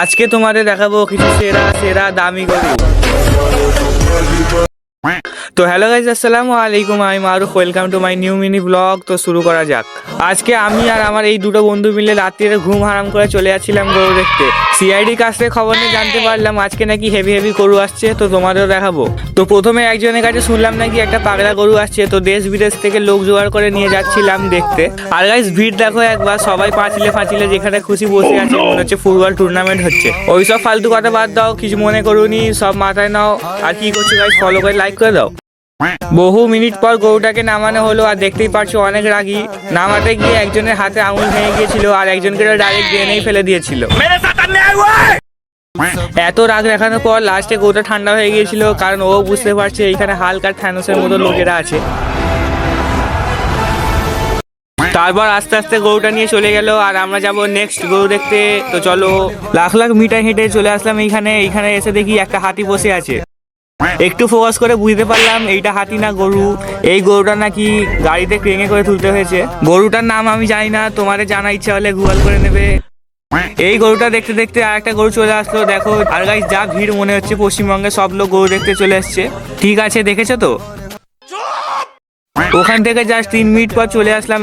আজকে তোমাদের দেখাবো কিছু সেরা সেরা দামি গরু। তো হ্যালো গাইজ, আসসালামু আলাইকুম, আমি Maruf, welcome to my new mini blog. তো শুরু করা যাক। আজকে আমি আর আমার এই দুটো বন্ধু মিলে রাত্রিরে ঘুম হারাম করে চলে যাচ্ছিলাম গরু দেখতে। সিআইডি কাছ থেকে খবর নিয়ে জানতে পারলাম আজকে নাকি হেভি হেভি গরু আসছে, তো তোমাদেরও দেখাবো। তো প্রথমে একজনের কাছে শুনলাম নাকি একটা পাগলা গরু আসছে, তো দেশ বিদেশ থেকে লোক জোগাড় করে নিয়ে যাচ্ছিলাম দেখতে। আর গাইজ ভিড় দেখো একবার, সবাই পাঁচিলে ফাঁচিলে যেখানে খুশি বসে আছে, মনে হচ্ছে ফুটবল টুর্নামেন্ট হচ্ছে। ওইসব ফালতু কথা বাদ দাও, কিছু মনে করুনি, সব মাথায় নাও। আর কি করছো গাইজ, ফলো করে লাইক করে দাও। বহু মিনিট পর গরুটাকে নামানো হলো, আর দেখতেই পারছো অনেক রাগী। নামাতে গিয়ে একজনের হাতে আঙুল ভেঙে গিয়েছিল, আর একজনকে ডাইরেক্ট ড্রেনেই ফেলে দিয়েছিল। এত রাগ দেখানোর পর লাস্টে গরুটা ঠান্ডা হয়ে গিয়েছিল, কারণ ও বুঝতে পারছে এইখানে হালকা থ্যানোসের মতো লোকেরা আছে। তারপর আস্তে আস্তে গরুটা নিয়ে চলে গেল, আর আমরা যাব নেক্সট গরু দেখতে। তো চলো, লাখ লাখ মিটার হেঁটে চলে আসলাম এইখানে এসে দেখি একটা হাতি বসে আছে। একটু ফোকাস করে বুঝতে পারলাম এইটা হাতি না গরু। এই গরুটা নাকি গাড়িতে ক্রেনে করে তুলতে হয়েছে। গরুটার নাম আমি জানি না, তোমাদের জানা ইচ্ছা হলে গুগল করে নেবে। এই গরুটা দেখতে দেখতে আর একটা গরু চলে আসলো, দেখো। আর গাইস, যা ভিড়, মনে হচ্ছে পশ্চিমবঙ্গে সব লোক গরু দেখতে চলে এসছে। ঠিক আছে, দেখেছো তো? ওখান থেকে জাস্ট 3 মিনিট পর চলে আসলাম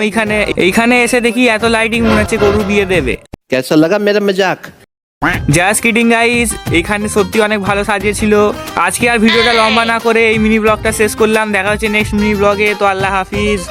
এইখানে এসে দেখি এত লাইটিং, মনে হচ্ছে গরু বিয়ে দেবে। कैसा लगा मेरा मजाक? জাস্ট কিডিং গাইস, এখানে সত্যি অনেক ভালো সাজিয়েছিল। আজকে আর ভিডিওটা লম্বা না করে এই মিনি ব্লগটা শেষ করলাম। দেখা হচ্ছে নেক্সট মিনি ব্লগে। তো আল্লাহ হাফিজ।